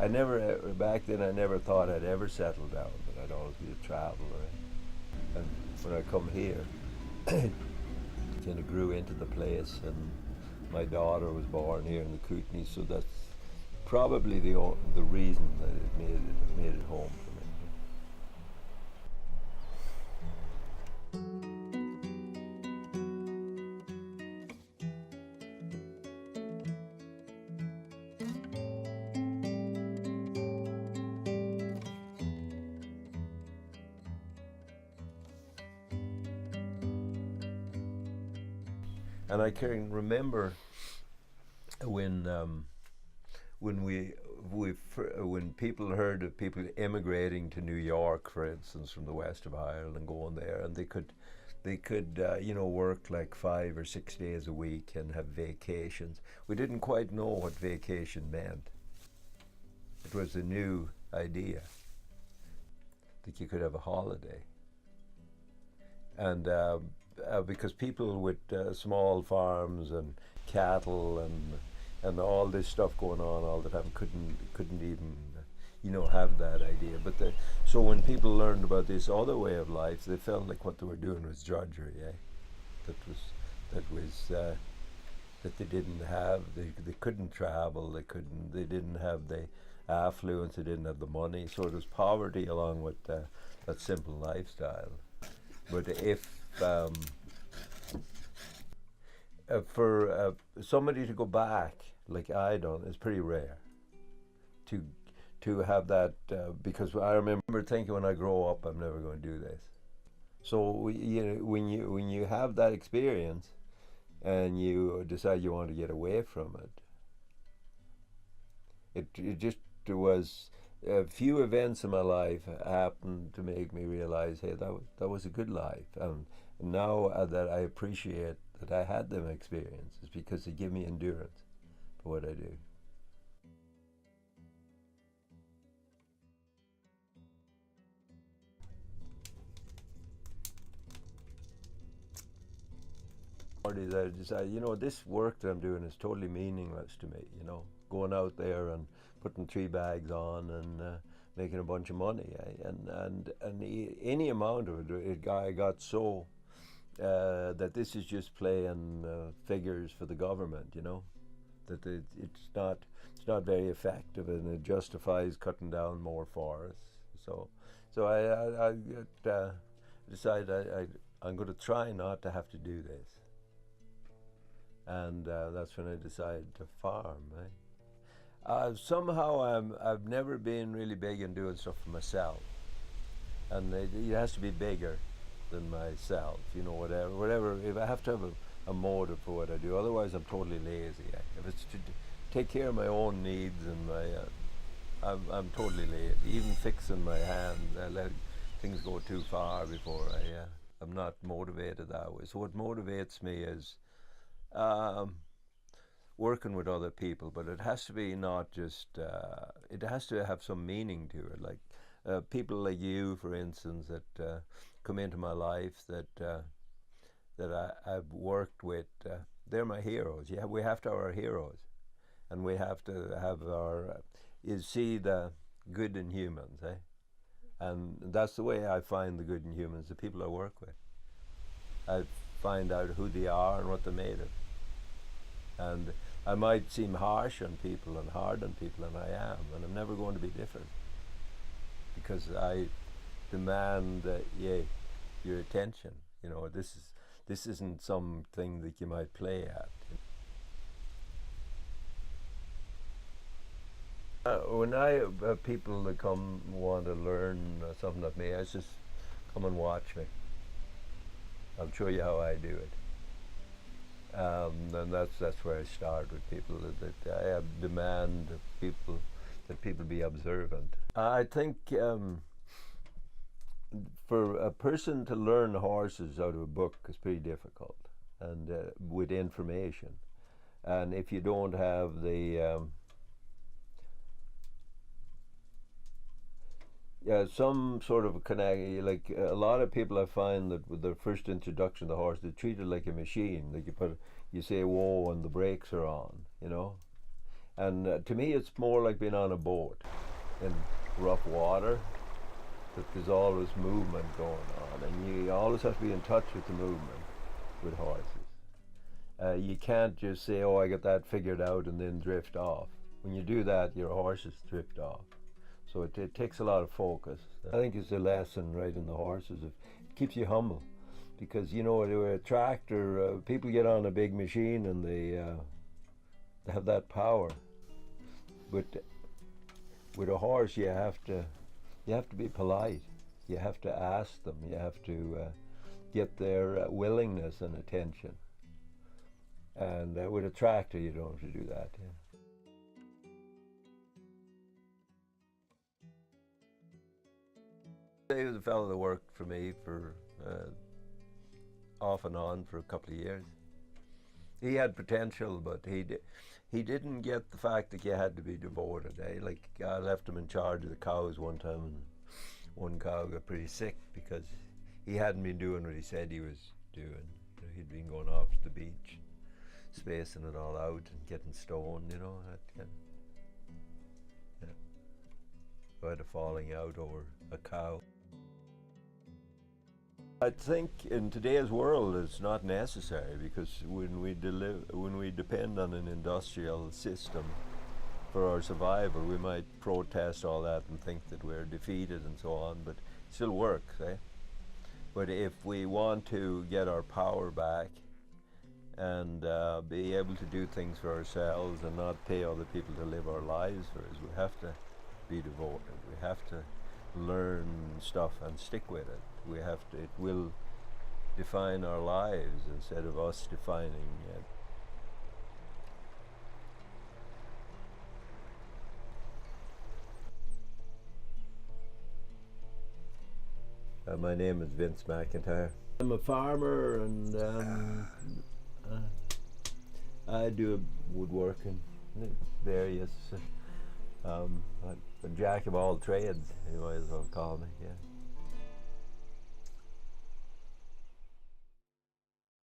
I never back then I never thought I'd ever settle down, but I'd always be a traveler. And when I come here, kind of grew into the place, and my daughter was born here in the Kootenay, so that's probably the reason that it made it home for me. And I can remember when when when people heard of people immigrating to New York, for instance, from the west of Ireland and going there, and they could work like 5 or 6 days a week and have vacations. We didn't quite know what vacation meant. It was a new idea that you could have a holiday, and because people with small farms and cattle and all this stuff going on all the time couldn't even have that idea. But so when people learned about this other way of life, they felt like what they were doing was drudgery. That was that they didn't have. They couldn't travel. They didn't have the affluence. They didn't have the money. So it was poverty along with that simple lifestyle. But if for somebody to go back like I done is pretty rare. To to have that because I remember thinking when I grow up I'm never going to do this. So when you have that experience and you decide you want to get away from it, it just there was a few events in my life happened to make me realize, hey, that was a good life, and now that I appreciate that I had them experiences because they give me endurance for what I do. Parties, I decided, this work that I'm doing is totally meaningless to me. Going out there and putting 3 bags on and making a bunch of money, and any amount of I got so that this is just playing figures for the government. That it's not very effective, and it justifies cutting down more forests. So I decided I'm going to try not to have to do this, and that's when I decided to farm. Somehow I've never been really big in doing stuff for myself, and it has to be bigger than myself. Whatever. If I have to have a motive for what I do, otherwise I'm totally lazy. If it's to take care of my own needs and I'm totally lazy. Even fixing my hands, I let things go too far before I'm not motivated that way. So what motivates me is um, working with other people, but it has to be not just. It has to have some meaning to it. Like people like you, for instance, that come into my life that I've worked with. They're my heroes. Yeah, we have to have our heroes, and we have to have our. You see the good in humans, eh? And that's the way I find the good in humans. The people I work with, I find out who they are and what they're made of. And I might seem harsh on people and hard on people, and I am, and I'm never going to be different because I demand your attention. This isn't something that you might play at. When I have people that come want to learn something of me, I just come and watch me. I'll show you how I do it. And that's where I start with people. That I have demand of people that people be observant. I think for a person to learn horses out of a book is pretty difficult, and with information. And if you don't have the yeah, some sort of a connect. Like a lot of people, I find that with their first introduction to the horse, they treat it like a machine. Like you say whoa and the brakes are on, And to me, it's more like being on a boat in rough water, that there's always movement going on, and you always have to be in touch with the movement with horses. You can't just say, oh, I got that figured out, and then drift off. When you do that, your horses drift off. So it takes a lot of focus. I think it's a lesson right in the horses. It keeps you humble, because you know, with a tractor, people get on a big machine and they have that power. But with a horse, you have to be polite. You have to ask them. You have to get their willingness and attention. And with a tractor, you don't have to do that. Yeah. He was a fellow that worked for me for off and on for a couple of years. He had potential, but he didn't get the fact that you had to be devoted. Like, I left him in charge of the cows one time, and one cow got pretty sick because he hadn't been doing what he said he was doing. He'd been going off to the beach, spacing it all out and getting stoned, you know. Yeah. So I had a falling out over a cow. I think in today's world it's not necessary, because when we depend on an industrial system for our survival, we might protest all that and think that we're defeated and so on, but it still works, eh? But if we want to get our power back and be able to do things for ourselves and not pay other people to live our lives for us, we have to be devoted. We have to learn stuff and stick with it. We have to. It will define our lives instead of us defining it. My name is Vince McIntyre. I'm a farmer, and I do woodworking, various. I'm a jack of all trades, you might as well call me. Yeah.